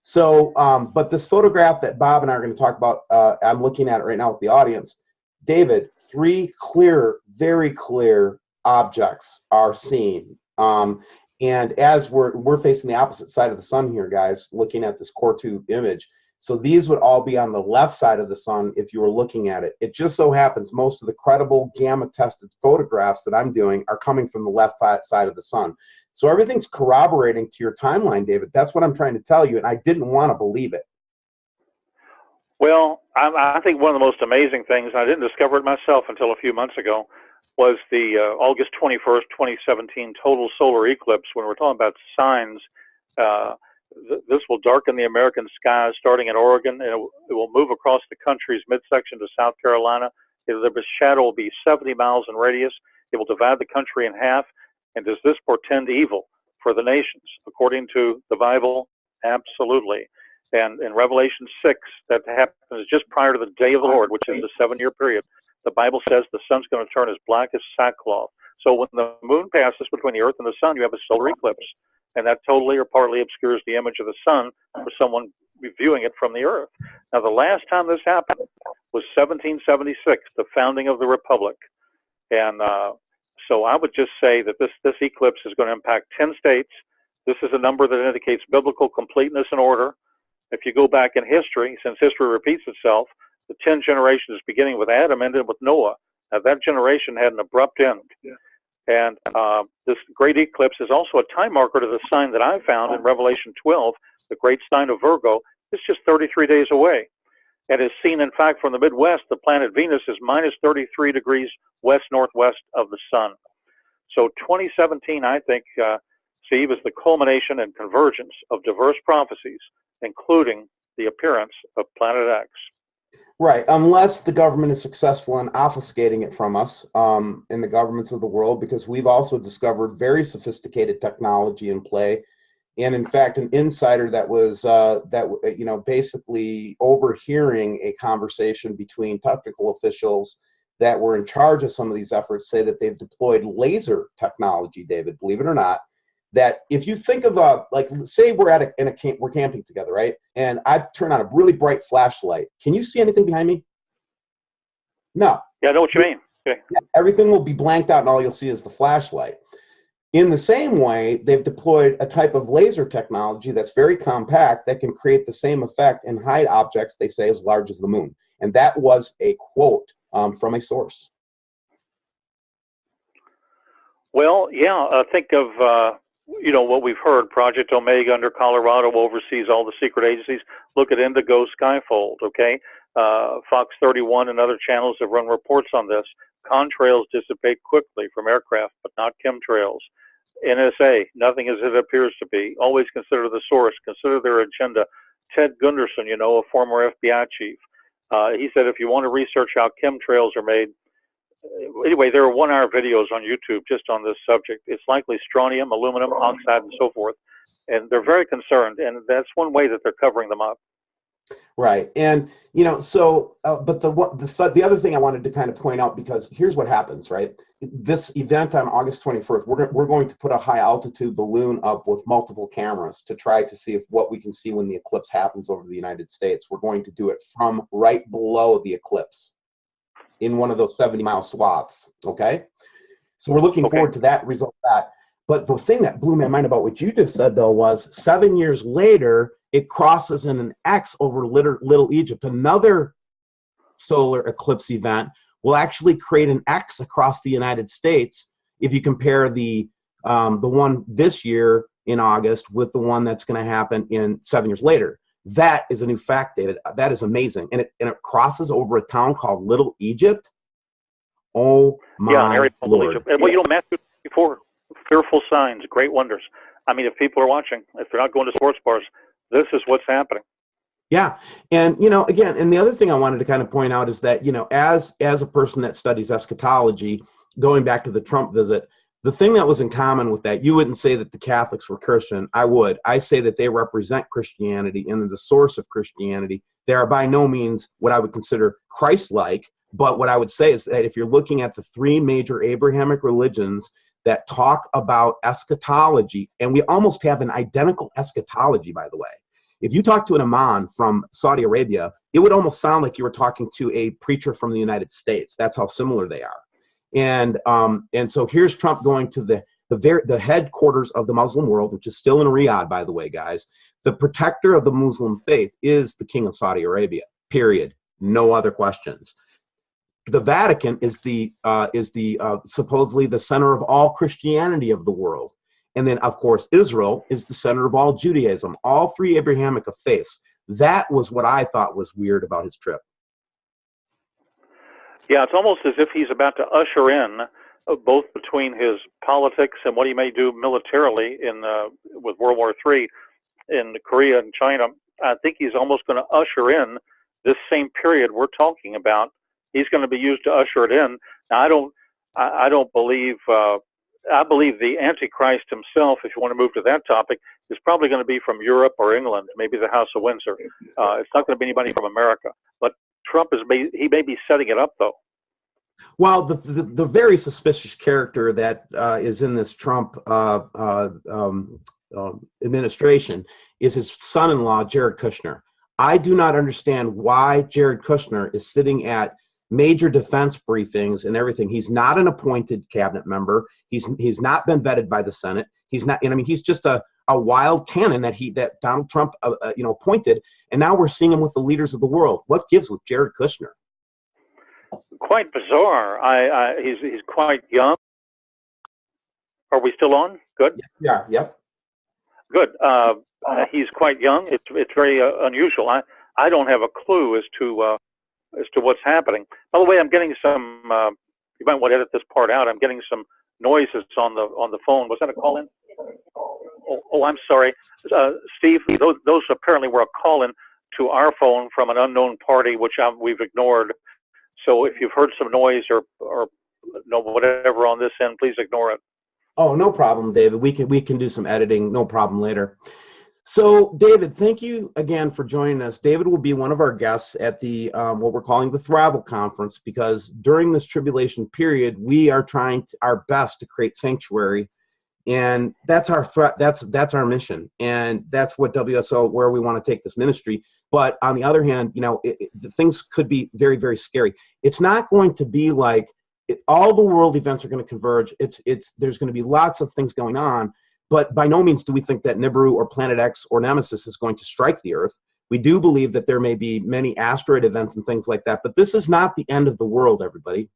So, but this photograph that Bob and I are going to talk about, I'm looking at it right now with the audience. David, 3 clear, very clear objects are seen. And as we're facing the opposite side of the sun here, guys, looking at this core 2 image. So these would all be on the left side of the sun if you were looking at it. It just so happens most of the credible gamma-tested photographs that I'm doing are coming from the left side of the sun. So everything's corroborating to your timeline, David. That's what I'm trying to tell you, and I didn't want to believe it. Well, I think one of the most amazing things, I didn't discover it myself until a few months ago, was the August 21st, 2017 total solar eclipse. When we're talking about signs, this will darken the American skies starting in Oregon, and it will move across the country's midsection to South Carolina. The shadow will be 70 miles in radius. It will divide the country in half. And does this portend evil for the nations? According to the Bible, absolutely. And in Revelation 6, that happens just prior to the day of the Lord, which is the 7-year period. The Bible says the sun's going to turn as black as sackcloth. So when the moon passes between the earth and the sun, you have a solar eclipse. And that totally or partly obscures the image of the sun for someone viewing it from the earth. Now, the last time this happened was 1776, the founding of the Republic. And so I would just say that this eclipse is going to impact 10 states. This is a number that indicates biblical completeness and order. If you go back in history, since history repeats itself, the 10 generations beginning with Adam ended with Noah. Now, that generation had an abrupt end. Yeah. And this great eclipse is also a time marker to the sign that I found in Revelation 12, the great sign of Virgo. It's just 33 days away. And is seen, in fact, from the Midwest, the planet Venus is minus 33 degrees west-northwest of the sun. So 2017, I think, Steve, is the culmination and convergence of diverse prophecies, including the appearance of Planet X. Right, unless the government is successful in obfuscating it from us in the governments of the world, because we've also discovered very sophisticated technology in play. And in fact, an insider that was basically overhearing a conversation between technical officials that were in charge of some of these efforts say that they've deployed laser technology, David, believe it or not, that if you think of like, say we're at we're camping together, right? And I turn on a really bright flashlight. Can you see anything behind me? No. Yeah, I know what you mean. Okay. Yeah, everything will be blanked out and all you'll see is the flashlight. In the same way, they've deployed a type of laser technology that's very compact that can create the same effect and hide objects, they say, as large as the moon. And that was a quote from a source. Well, yeah, think of, what we've heard. Project Omega under Colorado oversees all the secret agencies. Look at Indigo Skyfold, okay? Fox 31 and other channels have run reports on this. Contrails dissipate quickly from aircraft, but not chemtrails. NSA, nothing as it appears to be. Always consider the source, consider their agenda. Ted Gunderson, a former FBI chief, he said if you want to research how chemtrails are made, anyway, there are 1-hour videos on YouTube just on this subject. It's likely strontium, aluminum, oxide, and so forth. And they're very concerned, and that's one way that they're covering them up. Right. And, but the other thing I wanted to kind of point out, because here's what happens, right? This event on August 21st, we're going to put a high altitude balloon up with multiple cameras to try to see what we can see when the eclipse happens over the United States. We're going to do it from right below the eclipse in one of those 70-mile swaths, okay? So we're looking forward to that result of that. But the thing that blew my mind about what you just said, though, was 7 years later, it crosses in an X over Little Egypt. Another solar eclipse event will actually create an X across the United States if you compare the one this year in August with the one that's going to happen in 7 years later. That is a new fact, David. That is amazing. And it crosses over a town called Little Egypt. Oh, my Lord. Egypt. Well, Matthew 24, fearful signs, great wonders. I mean, if people are watching, if they're not going to sports bars, this is what's happening. Yeah. And, again, and the other thing I wanted to kind of point out is that, as a person that studies eschatology, going back to the Trump visit, the thing that was in common with that, you wouldn't say that the Catholics were Christian. I would. I say that they represent Christianity and the source of Christianity. They are by no means what I would consider Christ-like, but what I would say is that if you're looking at the 3 major Abrahamic religions that talk about eschatology, and we almost have an identical eschatology, by the way. If you talk to an imam from Saudi Arabia, it would almost sound like you were talking to a preacher from the United States. That's how similar they are. And so here's Trump going to the the headquarters of the Muslim world, which is still in Riyadh, by the way, guys. The protector of the Muslim faith is the King of Saudi Arabia. Period. No other questions. The Vatican is the supposedly the center of all Christianity of the world. And then, of course, Israel is the center of all Judaism, all three Abrahamic faiths. That was what I thought was weird about his trip. Yeah, it's almost as if he's about to usher in both between his politics and what he may do militarily with World War III in Korea and China. I think he's almost going to usher in this same period we're talking about. He's going to be used to usher it in. Now, I don't believe. I believe the Antichrist himself, if you want to move to that topic, is probably going to be from Europe or England, maybe the House of Windsor. It's not going to be anybody from America. But Trump may be setting it up, though. Well, the very suspicious character that is in this Trump administration is his son-in-law, Jared Kushner. I do not understand why Jared Kushner is sitting at major defense briefings and everything. He's not an appointed cabinet member. He's not been vetted by the Senate. He's not. I mean, he's just a wild cannon that Donald Trump appointed, and now we're seeing him with the leaders of the world. What gives with Jared Kushner? Quite bizarre. He's quite young. Are we still on? Good. Yeah. Yep. Good. He's quite young. It's very unusual. I don't have a clue as to what's happening. By the way, I'm getting some. You might want to edit this part out. I'm getting some noises on the phone. Was that a call in? Oh, I'm sorry, Steve. Those apparently were a call in to our phone from an unknown party, which we've ignored. So if you've heard some noise or whatever on this end, please ignore it. Oh, no problem, David. We can do some editing. No problem later. So, David, thank you again for joining us. David will be one of our guests at the what we're calling the Thrival Conference, because during this tribulation period, we are trying our best to create sanctuary, and that's our that's our mission, and that's what WSO where we want to take this ministry. But on the other hand, things could be very, very scary. It's not going to be like all the world events are going to converge. There's going to be lots of things going on. But by no means do we think that Nibiru or Planet X or Nemesis is going to strike the Earth. We do believe that there may be many asteroid events and things like that, but this is not the end of the world, everybody.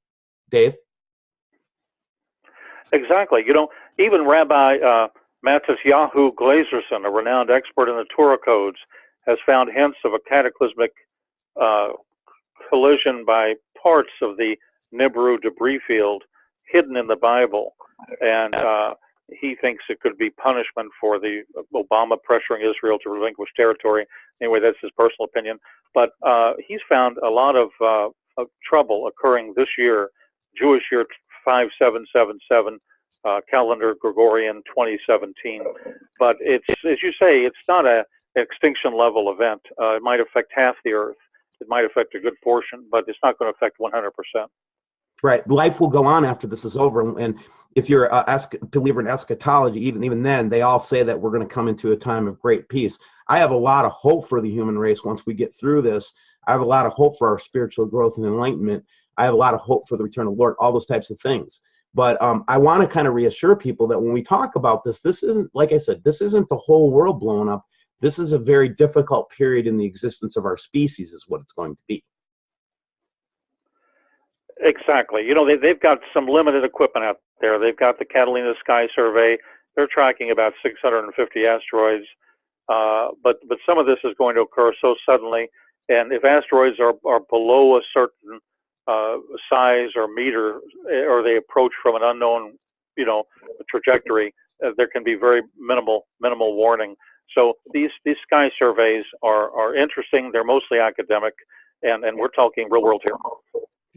Dave? Exactly. Even Rabbi Matisyahu Glazerson, a renowned expert in the Torah codes, has found hints of a cataclysmic collision by parts of the Nibiru debris field hidden in the Bible. And he thinks it could be punishment for the Obama pressuring Israel to relinquish territory. Anyway, that's his personal opinion. But he's found a lot of trouble occurring this year, Jewish year 5777, calendar Gregorian 2017. But it's, as you say, it's not an extinction level event. It might affect half the Earth. It might affect a good portion, but it's not going to affect 100%. Right. Life will go on after this is over. And if you're a believer in eschatology, even then, they all say that we're going to come into a time of great peace. I have a lot of hope for the human race once we get through this. I have a lot of hope for our spiritual growth and enlightenment. I have a lot of hope for the return of the Lord, all those types of things. But I want to kind of reassure people that when we talk about this isn't, like I said, this isn't the whole world blowing up. This is a very difficult period in the existence of our species is what it's going to be. Exactly. They've got some limited equipment out there. They've got the Catalina Sky Survey. They're tracking about 650 asteroids. But some of this is going to occur so suddenly. And if asteroids are below a certain size or meter, or they approach from an unknown, trajectory, there can be very minimal warning. So these sky surveys are interesting. They're mostly academic, and we're talking real world here.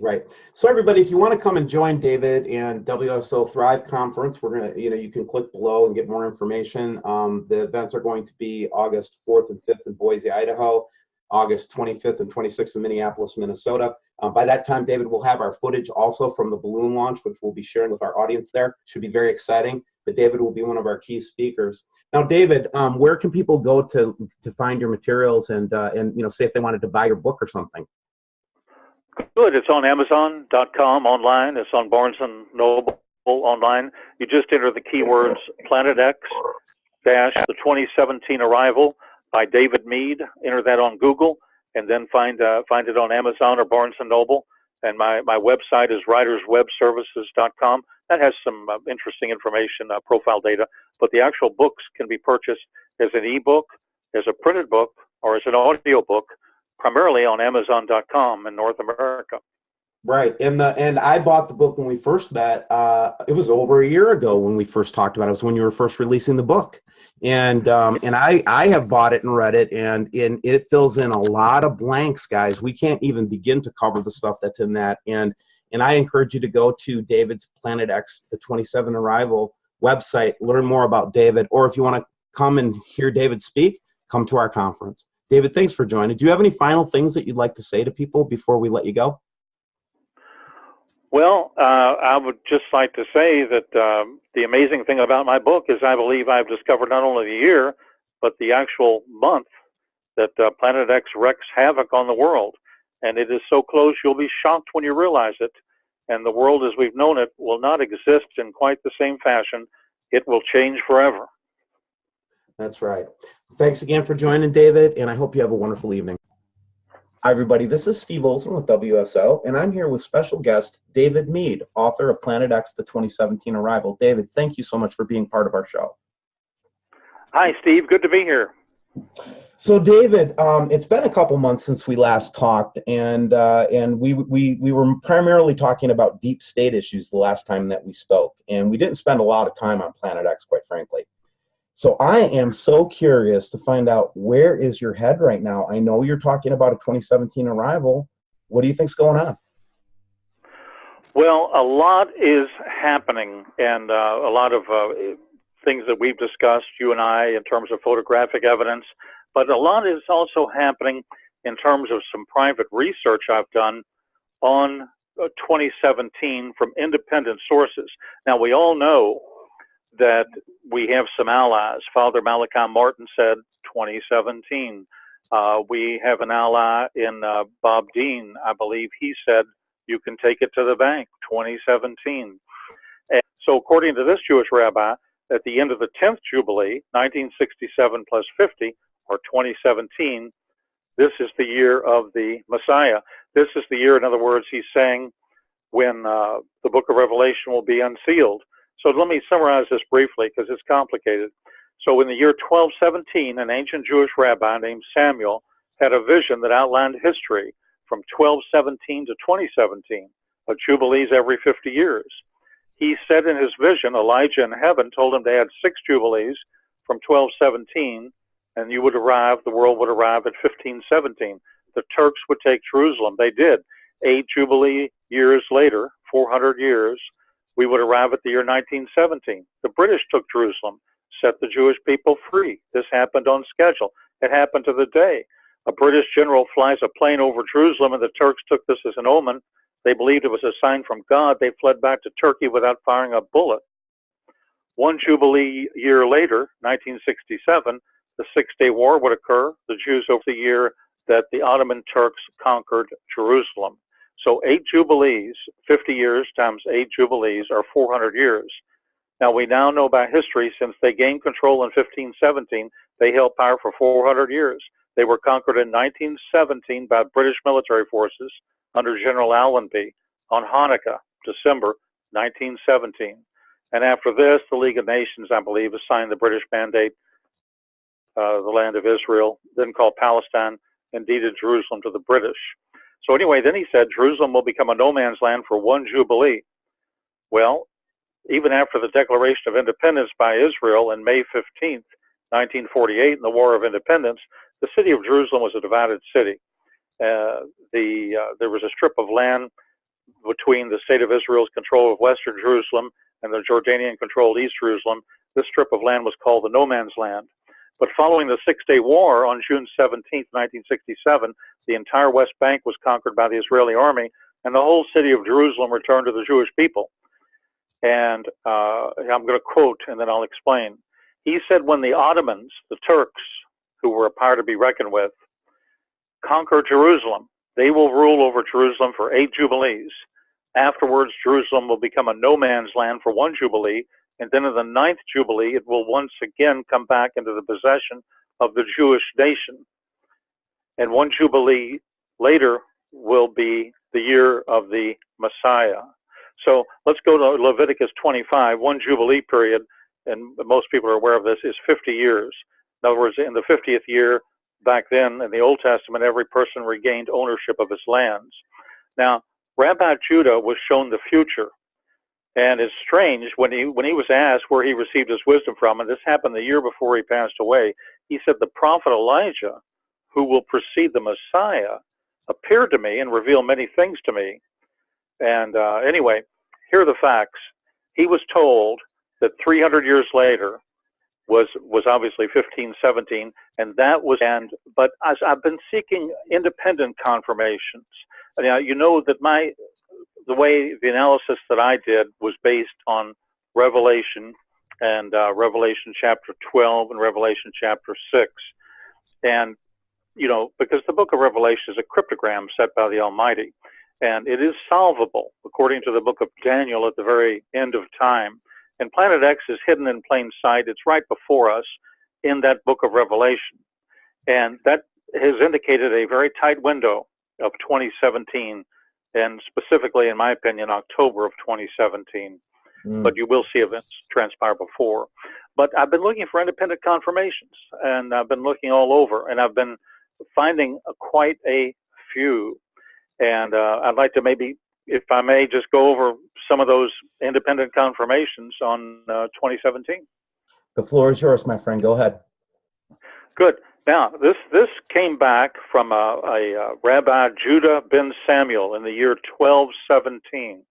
Right. So everybody, if you want to come and join David and WSO Thrive Conference, we're going to, you can click below and get more information. The events are going to be August 4th and 5th in Boise, Idaho, August 25th and 26th in Minneapolis, Minnesota. By that time, David will have our footage also from the balloon launch, which we'll be sharing with our audience there. Should be very exciting. But David will be one of our key speakers. Now, David, where can people go to find your materials and say if they wanted to buy your book or something? Good. It's on Amazon.com online. It's on Barnes & Noble. online. You just enter the keywords Planet X dash the 2017 arrival by David Meade. Enter that on Google, and then find it on Amazon or Barnes and Noble. And my website is writerswebservices.com. That has some interesting information, profile data. But the actual books can be purchased as an ebook, as a printed book, or as an audio book, primarily on Amazon.com in North America. Right, and I bought the book when we first met. It was over a year ago when we first talked about it. It was when you were first releasing the book, and I have bought it and read it, and it fills in a lot of blanks, guys. We can't even begin to cover the stuff that's in that, and I encourage you to go to David's Planet X, the 27 Arrival website, learn more about David, or if you want to come and hear David speak, come to our conference. David, thanks for joining. Do you have any final things that you'd like to say to people before we let you go? Well, I would just like to say that the amazing thing about my book is I believe I've discovered not only the year, but the actual month that Planet X wreaks havoc on the world. And it is so close, you'll be shocked when you realize it. And the world as we've known it will not exist in quite the same fashion. It will change forever. That's right. Thanks again for joining, David, and I hope you have a wonderful evening. Hi, everybody. This is Steve Olson with WSO, and I'm here with special guest David Meade, author of Planet X, the 2017 Arrival. David, thank you so much for being part of our show. Hi, Steve. Good to be here. So, David, it's been a couple months since we last talked, and we were primarily talking about deep state issues the last time that we spoke, and we didn't spend a lot of time on Planet X, quite frankly. So I am so curious to find out, where is your head right now? I know you're talking about a 2017 arrival. What do you think's going on? Well, a lot is happening, and a lot of things that we've discussed, you and I, in terms of photographic evidence, but a lot is also happening in terms of some private research I've done on 2017 from independent sources. Now, we all know that we have some allies. Father Malachi Martin said 2017. We have an ally in Bob Dean. I believe he said you can take it to the bank, 2017. And so according to this Jewish rabbi, at the end of the 10th Jubilee, 1967 plus 50, or 2017, this is the year of the Messiah. This is the year, in other words, he's saying, when the book of Revelation will be unsealed. So let me summarize this briefly because it's complicated. So in the year 1217, an ancient Jewish rabbi named Samuel had a vision that outlined history from 1217 to 2017, of jubilees every 50 years. He said in his vision, Elijah in heaven told him they had 6 jubilees from 1217, and the world would arrive at 1517. The Turks would take Jerusalem. They did. 8 jubilee years later, 400 years, we would arrive at the year 1917. The British took Jerusalem, set the Jewish people free. This happened on schedule. It happened to the day. A British general flies a plane over Jerusalem, and the Turks took this as an omen. They believed it was a sign from God. They fled back to Turkey without firing a bullet. 1 Jubilee year later, 1967, the Six-Day War would occur. The Jews over the year that the Ottoman Turks conquered Jerusalem. So 8 jubilees, 50 years times 8 jubilees are 400 years. Now we now know by history, since they gained control in 1517, they held power for 400 years. They were conquered in 1917 by British military forces under General Allenby on Hanukkah, December 1917. And after this, the League of Nations, I believe, assigned the British mandate, the land of Israel, then called Palestine, and deeded Jerusalem to the British. So anyway, then he said Jerusalem will become a no man's land for 1 Jubilee. Well, even after the Declaration of Independence by Israel on May 15th, 1948, in the War of Independence, the city of Jerusalem was a divided city. There was a strip of land between the state of Israel's control of Western Jerusalem and the Jordanian-controlled East Jerusalem. This strip of land was called the No Man's Land. But following the Six-Day War on June 17th, 1967, the entire West Bank was conquered by the Israeli army, and the whole city of Jerusalem returned to the Jewish people. And I'm going to quote, and then I'll explain. He said, when the Ottomans, the Turks, who were a power to be reckoned with, conquer Jerusalem, they will rule over Jerusalem for 8 jubilees. Afterwards, Jerusalem will become a no man's land for one Jubilee, and then in the 9th Jubilee, it will once again come back into the possession of the Jewish nation. And one Jubilee later will be the year of the Messiah. So let's go to Leviticus 25. One Jubilee period, and most people are aware of this, is 50 years. In other words, in the 50th year, back then in the Old Testament, every person regained ownership of his lands. Now, Rabbi Judah was shown the future. And it's strange, when he was asked where he received his wisdom from, and this happened the year before he passed away, he said, the prophet Elijah, who will precede the Messiah, appeared to me and revealed many things to me. And anyway, here are the facts. He was told that 300 years later was obviously 1517, and that was, but as I've been seeking independent confirmations. Now, you know that the analysis that I did was based on Revelation and Revelation chapter 12 and Revelation chapter 6. And, you know, because the book of Revelation is a cryptogram set by the Almighty, and it is solvable according to the book of Daniel at the very end of time. And Planet X is hidden in plain sight. It's right before us in that book of Revelation. And that has indicated a very tight window of 2017, and specifically, in my opinion, October of 2017. But you will see events transpire before. But I've been looking for independent confirmations, and I've been looking all over, and I've been finding quite a few. And I'd like to maybe, if I may, just go over some of those independent confirmations on 2017. The floor is yours, my friend. Go ahead. Good. Now, this came back from a Rabbi Judah ben Samuel in the year 1217.